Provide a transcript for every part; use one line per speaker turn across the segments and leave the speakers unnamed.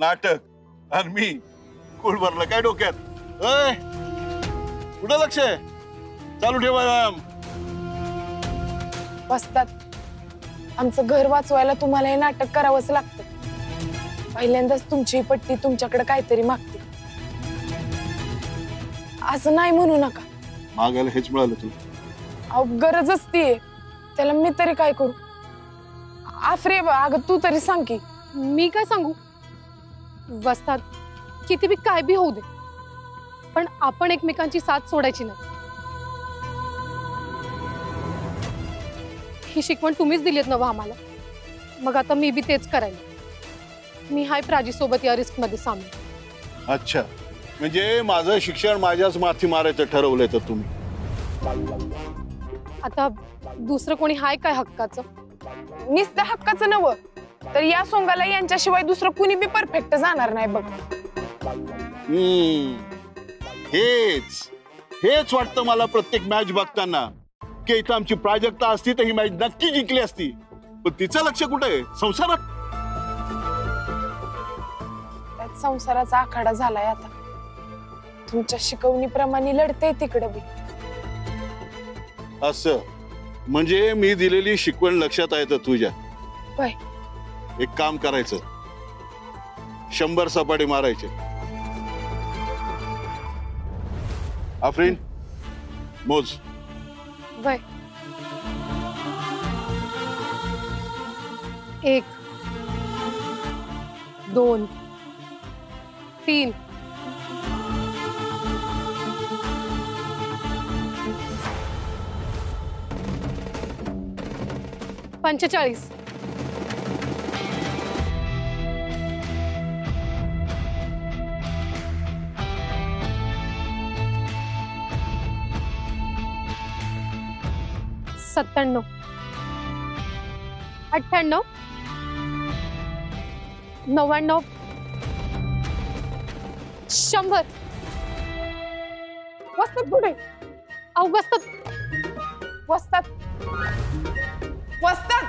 नाटक आणि मी कुळ भरलं काय डोक्यात? कुठं लक्ष आहे? चालू ठेवा व्यायाम.
वस्ताद, आमचं घर वाचवायला तुम्हाला हे नाटक करावंच लागतं. पहिल्यांदाच तुमची पट्टी तुमच्याकडे काहीतरी मागते. असं नाही म्हणू नका.
मागायला हेच मिळालं तुला?
अहो गरजच ती, त्याला मी तरी काय करू? आफरे अगं तू तरी सांग की.
मी काय सांगू? वस्ताद, किती बी काय बी होऊ दे, पण आपण एकमेकांची साथ सोडायची नाही. ही शिकवण तुम्हीच दिलीत नव्ह आम्हाला, मग आता मी बी तेच करायला. मी हाय प्राची सोबत या रिस्क मध्ये सामील.
अच्छा, म्हणजे माझं शिक्षण माझ्याच माथी मारायचं ठरवलंय तर तुम्ही?
आता दुसरं कोणी हाय काय हक्काचं?
नुसतं हक्काचं नवं तर या सोंगाला यांच्याशिवाय दुसरं कुणी बी परफेक्ट जाणार नाही बघ.
हेच हेच वाटतं मला प्रत्येक मॅच बघताना, की इथं आमची प्राजक्ता असती तर ही मॅच नक्की जिंकली असती. पण तिचं लक्ष कुठे आहे? संसारात.
त्यात संसाराचा आखाडा झालाय आता. तुमच्या शिकवणीप्रमाणे लढते तिकडे बी.
असं म्हणजे मी दिलेली शिकवण लक्षात आहे तर तुझ्या?
होय.
एक काम करायचं, 100 सपाटे मारायचे. आफरीन मोज.
वय 1 2 3 45 97 98 99 100.
वस्ताद पुढे.
अहो वस्ताद,
वस्ताद, वस्ताद.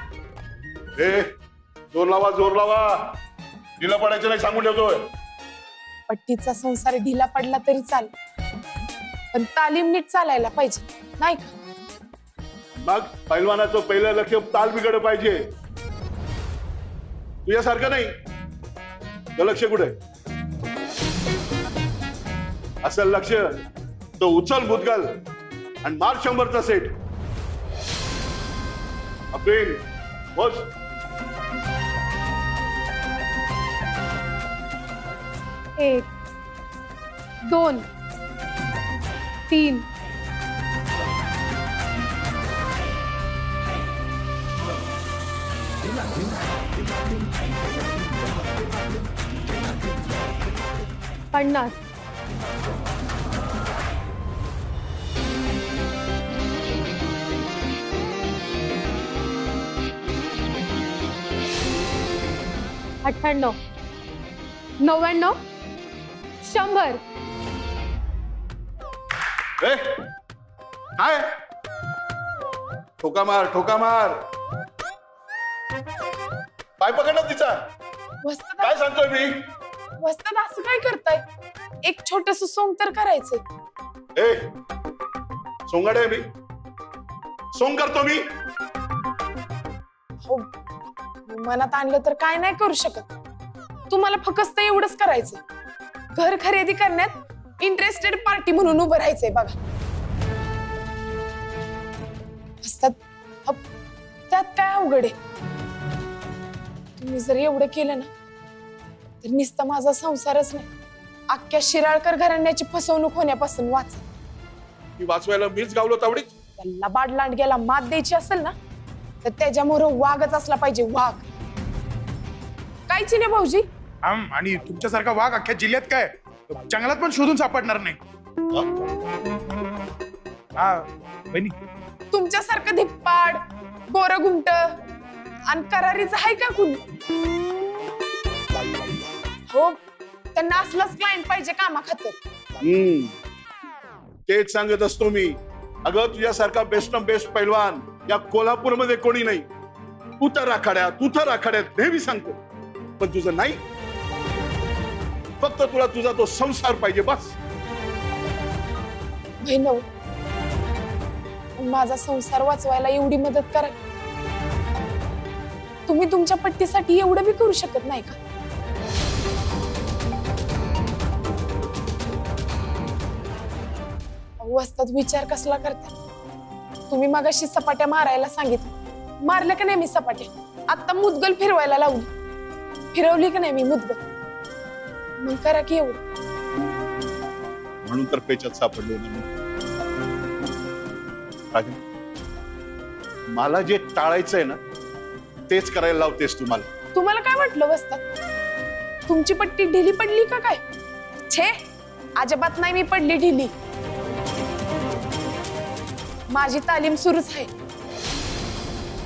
जोर लावा, जोर लावा. ढिला पडायचं नाही सांगून ठेवतोय.
पट्टीचा संसार ढिला पडला तरी चाल, पण तालीम नीट चालायला पाहिजे नाही का?
मग पैलवानाचं पहिलं लक्ष ताल बिघड पाहिजे. तुझ्यासारखं नाही. तर लक्ष कुठे? असं लक्ष तो उचल मुदगल आणि मार 100चा सेट. अफरीन बस.
1 2 3 50 98 99 100.
काय? ठोका मार, ठोका मार. पाय पकडलं तिचा.
वस्ताद,
काय सांगतोय मी?
वस्ताद असं काय करताय? एक छोटस सोंग तर करायचंय.
सोंगाड आहे मी? सोंग करतो मी?
हो, मनात आणलं तर काय नाही करू शकत. तुम्हाला फक्त एवढंच करायचंय. घर खरेदी करण्यात इंटरेस्टेड पार्टी म्हणून उभं राहायचंय बघा. वस्ताद, त्यात काय अवघड आहे? तुम्ही जर एवढं केलं ना तर नुसता माझा संसारच नाही, अख्ख्या शिराळकर घराण्याची फसवणूक होण्यापासून वाचा.
ती वाचवायला मीच गावलो तावडीत.
त्याला बाडलांडग्याला मात द्यायची असेल ना तर त्याच्यामुळे वाघच असला पाहिजे, वाघ. कायची नाही भाऊजी.
आणि तुमच्यासारखा वाघ अख्ख्या जिल्ह्यात काय जंगलात पण शोधून सापडणार नाही. बहिणी,
तुमच्यासारखं धिप्पाड, गोरगुमट आणि करारीचं आहे का कुणी? हो, त्यांना असलंच क्लायंट पाहिजे कामाखातर.
तेच सांगत असतो मी. अगं तुझ्यासारखा बेस्ट बेस्ट पैलवान या कोल्हापूरमध्ये कोणी नाही. तू तर आखाड्यात नेहमी सांगतो, पण तुझं नाही. फक्त तुला तुझा तो संसार पाहिजे बस.
बहिणव, माझा संसार वाचवायला एवढी मदत करा. तुम्ही तुमच्या पट्टीसाठी एवढं बी करू शकत नाही का? वस्तात विचार कसला करता? तुम्ही मगाशी सपाट्या मारायला सांगितलं, मारल्या का नाही मी सपाट्या? आता मुदगल फिरवायला लावली, फिरवली का नाही मी मुदगल? मग करा की एवढं.
म्हणून तर पेचात सापडलो ना मी. मला जे टाळायचंय ना तेच करायला लावतेस तुम्हाला.
तुम्हाला काय वाटलं वस्तात? तुमची पट्टी ढिली पडली का काय? छे, अजिबात नाही मी पडली ढिली. माझी तालीम सुरूच आहे,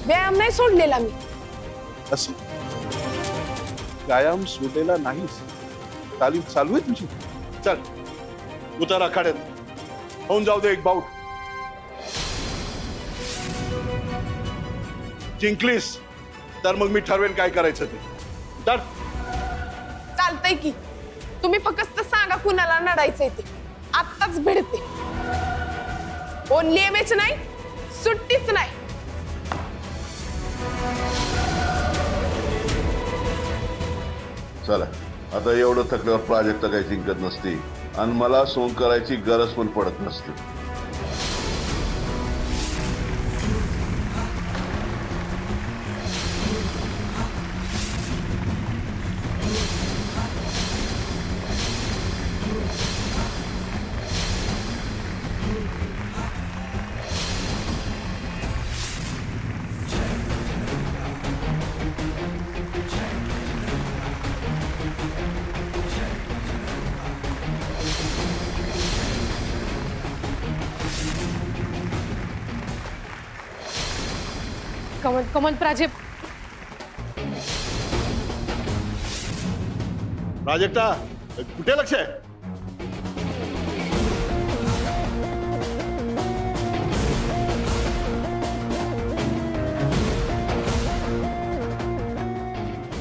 व्यायाम नाही सोडलेला मी.
असं व्यायाम सोडलेला नाहीस, तालीम चालू आहे तुझी. चल उतर आखाड्यात, होऊन जाऊ दे एक बाऊट. जिंकलीस तर मग मी ठरवेन काय करायचं ते. तर
चालतंय की, तुम्ही फक्त सांगा कुणाला लढायचंय ते, आत्ताच भिडते. ओनली एमएच नाही, सुट्टीच नाही.
चला आता एवढं थकल्यावर प्राजक्ता काही जिंकत नसती आणि मला सोंग करायची गरज पण पडत नसते.
कमल कमल प्राजक्त,
प्राजक्ता कुठे लक्ष आहे?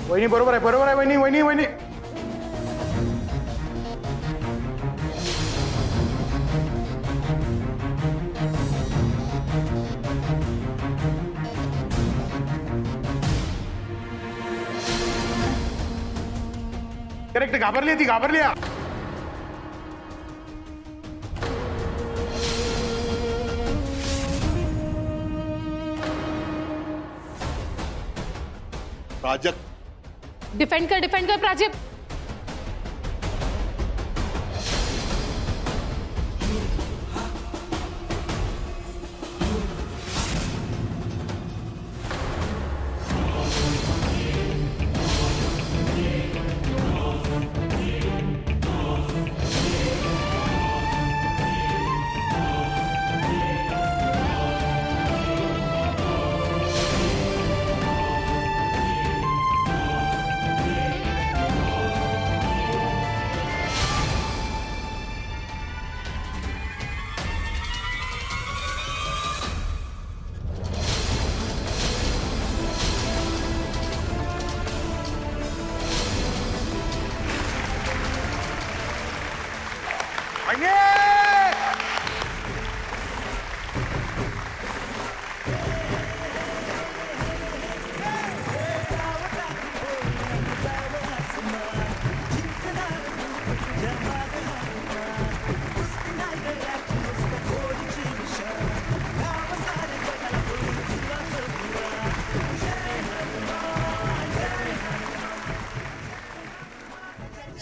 वहिनी बरोबर आहे, बरोबर आहे वहिनी, वहिनी वहिनी. करेक्ट, घाबरली ती, घाबरली.
प्राजक्त
डिफेंड कर प्राजक्त.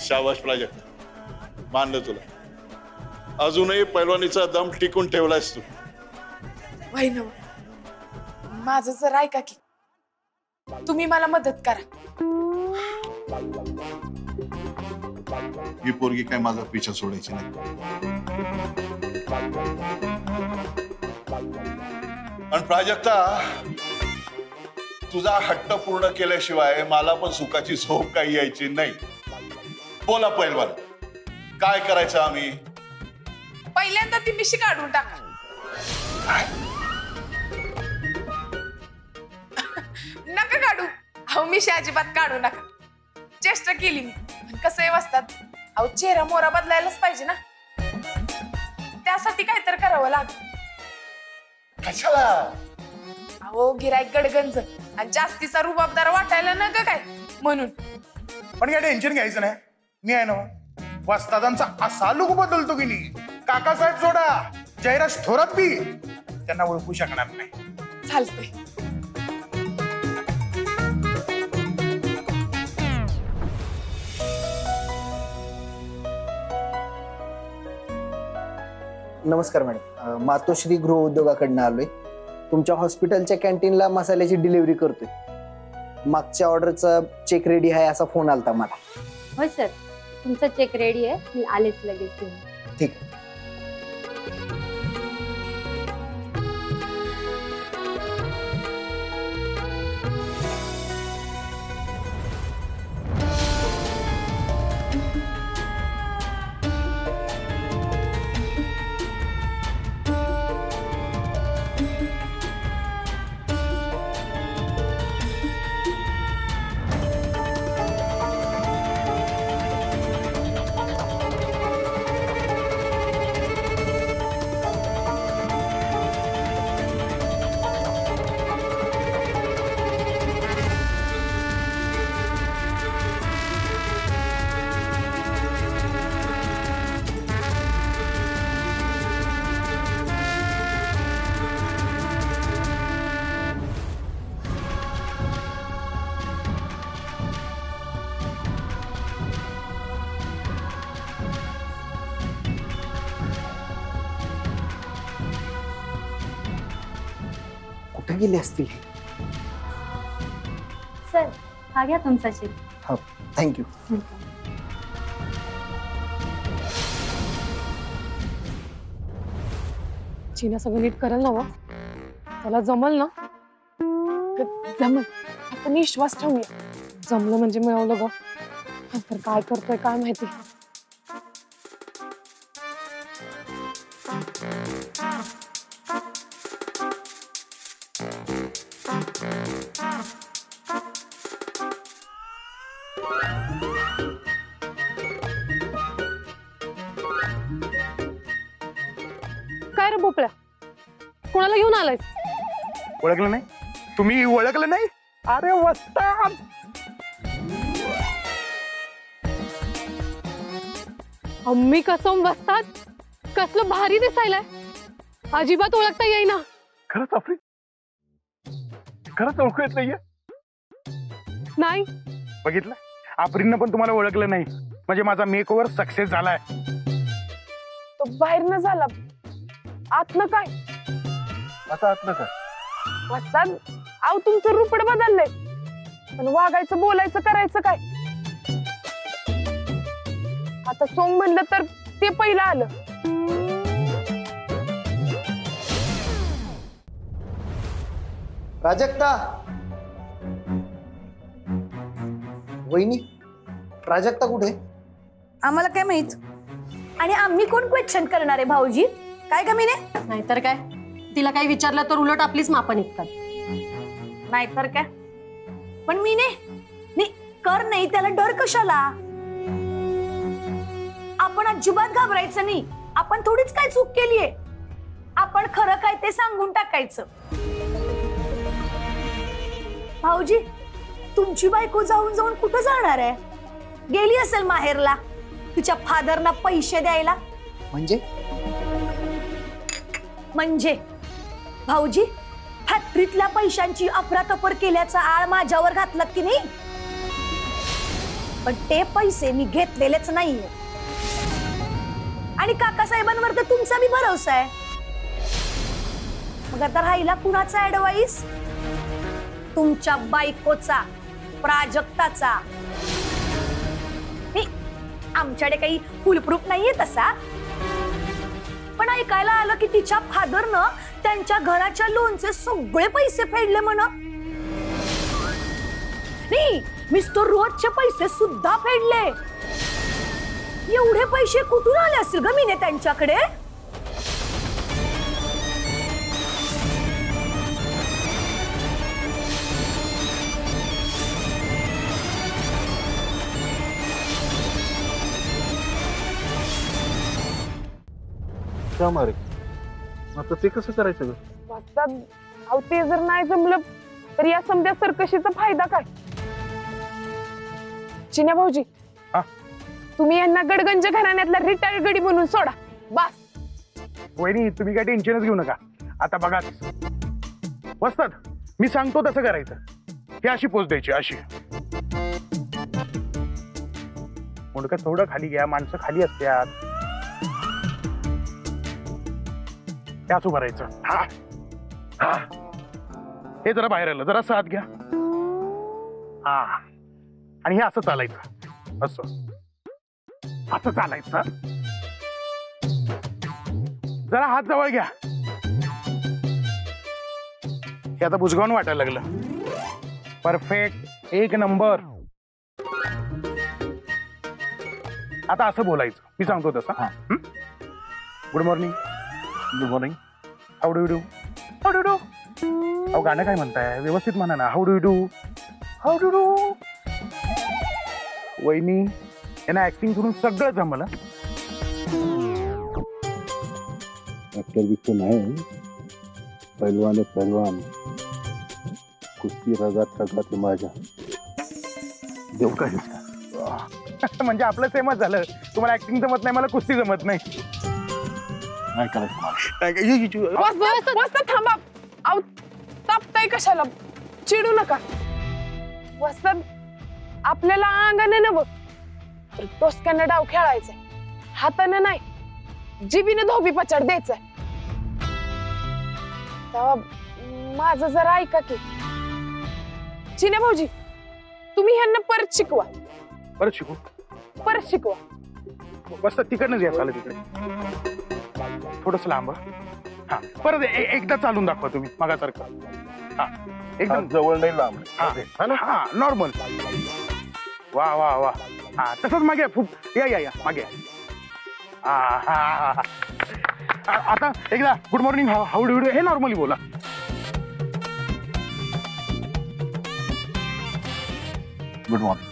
शाबाश प्राजक्ता, मानलं तुला. अजूनही पैलवानीचा दम टिकून ठेवलायस तू.
बहिणव, माझं जर ऐका की, तुम्ही मला मदत करा.
ही पोरगी काय माझा पिछा सोडायची नाही. आणि प्राजक्ता, तुझा हट्ट पूर्ण केल्याशिवाय मला पण सुखाची झोप काही यायची नाही. बोला पैलवान, काय करायचं आम्ही?
पहिल्यांदा ती मिशी काढून टाका. नका काढू. अहो, मिशी अजिबात काढू नका. चेष्टा केली मी. कसं आहे वस्तात, अहो चेहरा मोरा बदलायलाच पाहिजे ना, त्यासाठी काहीतरी करावं लागेल.
कशाला?
अहो गिराईक गडगंज आणि जास्तीचा रुबाबदार वाटायला न ग काय म्हणून.
पण काय टेन्शन घ्यायचं नाही, मी आहे ना. वस्तादांचा असा लुक बदलतो की नाही, काकासाहेब सोडा जयराज थोरात बी त्यांना ओळखू शकणार नाही.
चालतंय.
नमस्कार मॅडम, मातोश्री गृह उद्योगाकडनं आलोय. तुमच्या हॉस्पिटलच्या कॅन्टीनला मसाल्याची डिलिव्हरी करतोय. मागच्या ऑर्डरचा चेक रेडी आहे असा फोन आलता मला.
होय सर, तुमचा चेक रेडी आहे, मी आलेच लगेच घेऊन.
ठीक. कुठे गेले असतील?
सर, हा घ्या तुमचा चेक.
हो, थँक्यू.
चिना सगळं नीट करेल ना व? त्याला जमल ना?
जमल, आपण विश्वास ठेवूया.
जमलं म्हणजे मिळवलं ग. तर काय करतोय काय माहिती. काय रे भोपळ्या, कोणाला घेऊन आलाय?
ओळखलं नाही तुम्ही? ओळखलं नाही? अरे वस्ताद.
अम्मी कसं बसतात, कसलं भारी दिसायलाय. अजिबात ओळखता येईना.
खरंच आफ्रिन, खरंच ओळखू येत नाहीये.
नाही
बघितलं, आफ्रिननं पण तुम्हाला ओळखलं नाही म्हणजे माझा मेकओव्हर सक्सेस झालाय.
तो बाहेरनं झाला, आतनं काय?
आता आतलं काय?
वस्ताद, अहो तुमचं रूपड बदललंय, पण वागायचं बोलायचं करायचं काय? आता सोंग म्हणलं तर ते पहिलं आलं.
प्राजक्ता, वहिनी, प्राजक्ता कुठे?
आम्हाला काय माहित, आणि आम्ही कोण क्वेश्चन करणार आहे भाऊजी? काय कमी नाही?
नाहीतर काय, तिला काही विचारलं तर उलट आपलीच मापं निघतात.
नाहीतर काय, पण मी नाही कर नाही, त्याला डर कशाला? आपण अजिबात घाबरायचं नाही. आपण थोडीच काय चूक केलीये, आपण खरं काय ते सांगून टाकायचं. भाऊजी, तुमची बायको जाऊन जाऊन कुठं जाणार आहे? गेली असेल माहेरला तिच्या फादरना पैसे द्यायला. म्हणजे भाऊजी, फॅक्टरीतल्या पैशांची अफरातफर केल्याचा आळ माझ्यावर घातलात की नाही, पण ते पैसे मी घेतलेलेच नाहीये. आणि काकासाहेबांवर तर तुमचा बी भरोसा आहे. मग आता राहिला कुणाचा ऍडवाइस? तुमच्या बायकोचा, प्राजक्ताचा. आमच्याकडे काही फुलप्रूफ नाहीये तसा, पण ऐकायला आलं की तिच्या फादरनं त्यांच्या घराच्या लोनचे सगळे पैसे फेडले म्हणा. नाही, मिस्टर रोजचे पैसे सुद्धा फेडले. एवढे पैसे कुठून आले असतील ग मीने त्यांच्याकडे?
काम आहे. आता ते कसं करायचं ग?
वस्ताद अहो ते जर नाही जमलं तर या समध्या सरकशीचा फायदा काय? चिन्या भाऊजी
हा?
तुम्ही यांना गडगंज घराण्यातला रिटायर्ड गडी म्हणून सोडा बस.
वहिनी तुम्ही काय टेन्शनच घेऊ नका. आता बघा वस्ताद, मी सांगतो तसं करायचं. हे अशी पोच द्यायची अशी. मुंडकं थोडं खाली घ्या, माणसं खाली असतात. हे असं भरायचं. हा हा, हे जरा बाहेर आलं, जरा साथ घ्या. हा, आणि हे असं चालायचं. असं असं चालायचं. जरा हात जवळ घ्या. हे आता बुजगावून वाटायला लागलं. परफेक्ट, एक नंबर. आता असं बोलायचं, मी सांगतो तसं. Good morning. Good morning. How do you do? How do do? अहो गाणं काय म्हणताय? व्यवस्थित म्हणा ना. How do you do? How do do? वहिनी यांना ऍक्टिंग करून सगळं जमलं.
ऍक्टर बिक्टर नाही, पैलवान आहे पैलवान. कुस्ती रगात रगात माझ्या. देऊ काय?
म्हणजे आपलं सेमच झालं. तुम्हाला ऍक्टिंग जमत नाही, मला कुस्ती जमत नाही.
नाही करायचं.
वस्ताद थांबा. अहो तापताय कशाला? चिडू नका. वस्ताद आपल्याला अंगाने नव टोसक्यानं डाव खेळायचाय, हातानं नाही, जिबीने धोबी पछाड द्यायचाय. तेव्हा माझं जरा ऐका की. चिन्या भाऊजी तुम्ही ह्यांना परत शिकवा.
परत शिकू?
परत शिकवा.
बस तिकडनंच या. चालत तिकडे थोडस लांब. हा, परत एकदा चालून दाखवा तुम्ही मगासारखं. हा, एकदम
जवळ नाही लांब.
हा, नॉर्मल. वा वा वा. हा, तसंच मागे. या या या मागे. आता एकदा good morning, how do you do हे नॉर्मली बोला.
Good morning.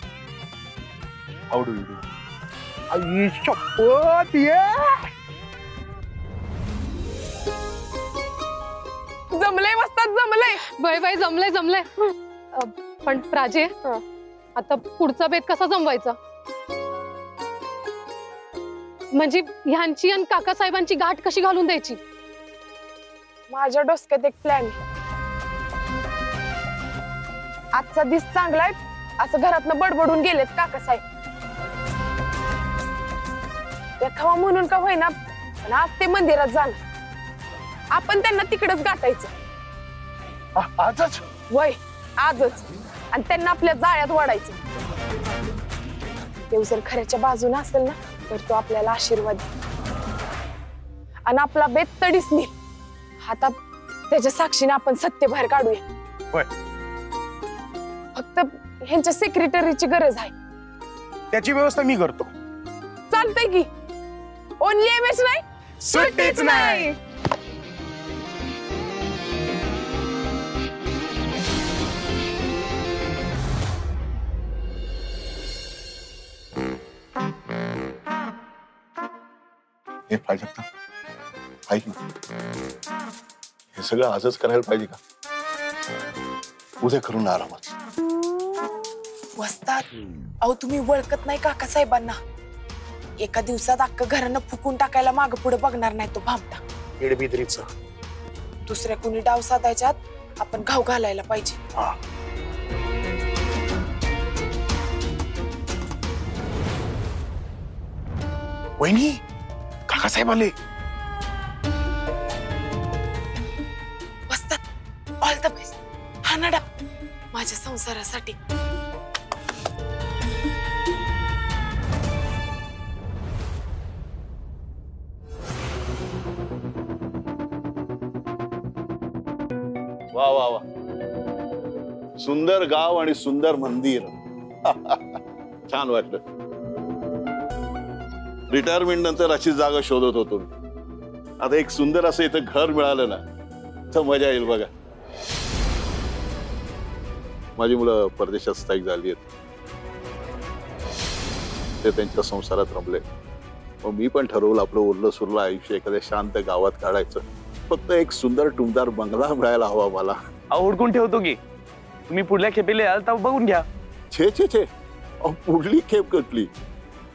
How do you do?
आई शपथ.
जमलंय वस्ताद, जमलंय.
Bye bye, जमलंय जमलंय. पण प्राजे, आता पुढचा बेत कसा जमवायचा? म्हणजे ह्यांची आणि काकासाहेबांची गाठ कशी घालून द्यायची?
माझ्या डोसक्यात एक प्लॅन आहे. आजचा दिस चांगला आहे असं घरातनं बडबडून गेलेत काकासाहेब. देखावा म्हणून का होईना, पण आज ते मंदिरात जाणार. आपण त्यांना तिकडेच गाठायचं.
आजच?
वय आजच. आणि त्यांना आपल्या जाळ्यात वाढायचं. देव जर खऱ्याच्या बाजूने असेल ना तर तो आपल्याला आशीर्वाद देईल. आणि आपला बेत तडीच नेईल. आता त्याच्या साक्षीने आपण सत्य बाहेर काढूया. फक्त ह्यांच्या सेक्रेटरीची गरज आहे.
त्याची व्यवस्था मी करतो.
चालतंय की. ओनली एमएस नाही, सुट्टीच नाही.
हे पाहिजे का? ऐक ना, हे सगळं आजच करायला पाहिजे का? उद्या करून आरामात.
वस्ताद अहो तुम्ही ओळखत नाही काकासाहेबांना. एका दिवसात अख्खं घरानं फुकून टाकायला माग पुढे बघणार नाही तो भामटा.
एडबिद्रीचं
दुसऱ्या कुणी डाव साधायच्यात आपण घाव घालायला पाहिजे.
वहिनी, काकासाहेब आले.
वस्ताद ऑल द बेस्ट. हा ना डाव माझ्या संसारासाठी.
वा वा वा. सुंदर गाव आणि सुंदर मंदिर. छान वाटलं. रिटायरमेंट नंतर अशी जागा शोधत होतो. आता एक सुंदर असं इथं घर मिळालं ना तर मजा येईल बघा. माझी मुलं परदेशात स्थायिक झाली आहेत. ते त्यांच्या संसारात रमले. मग मी पण ठरवलं आपलं उरलं सुरलं आयुष्य एखाद्या शांत गावात काढायचं. फक्त एक सुंदर टुमदार बंगला मिळायला हवा मला.
हुडकून ठेवतो की, तुम्ही पुढल्या खेपेला याल तर बघून घ्या.
छे छे छे, पुढली खेप कटली.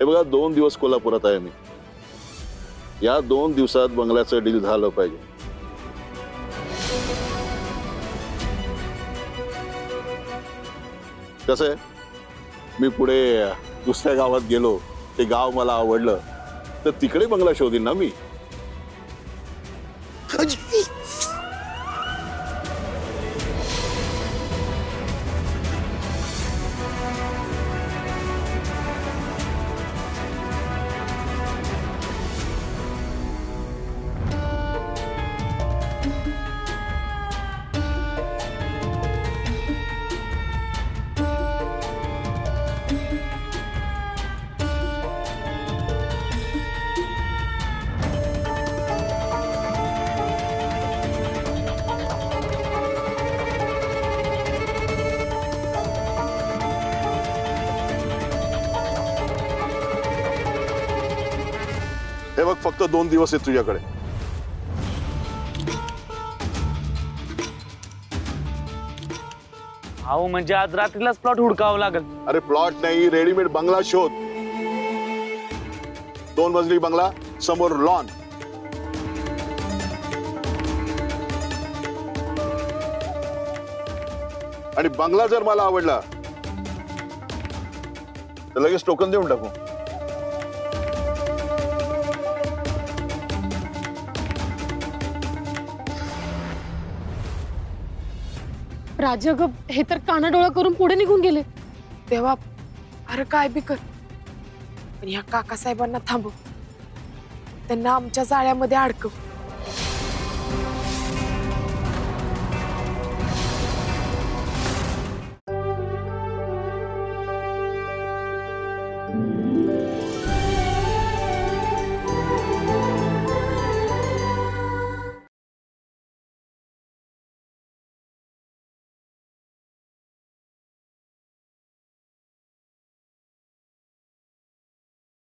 हे बघा 2 दिवस कोल्हापुरात आहे मी. या 2 दिवसात बंगल्याचं डील झालं पाहिजे. कसं आहे, मी पुढे दुसऱ्या गावात गेलो, ते गाव मला आवडलं तर तिकडे बंगला शोधीन ना मी. हे बघ, फक्त 2 दिवस आहेत तुझ्याकडे.
अहो म्हणजे आज रात्रीलाच प्लॉट हुडकावं लागेल.
अरे प्लॉट नाही, रेडीमेड बंगला शोध. 2 मजली बंगला, समोर लॉन. आणि बंगला जर मला आवडला तर लगेच टोकन देऊन टाकू.
प्राजग हे तर कानाडोळा करून पुढे निघून गेले.
तेव्हा अरे काय बी कर, पण या काकासाहेबांना थांबव. त्यांना आमच्या जाळ्यामध्ये अडकव.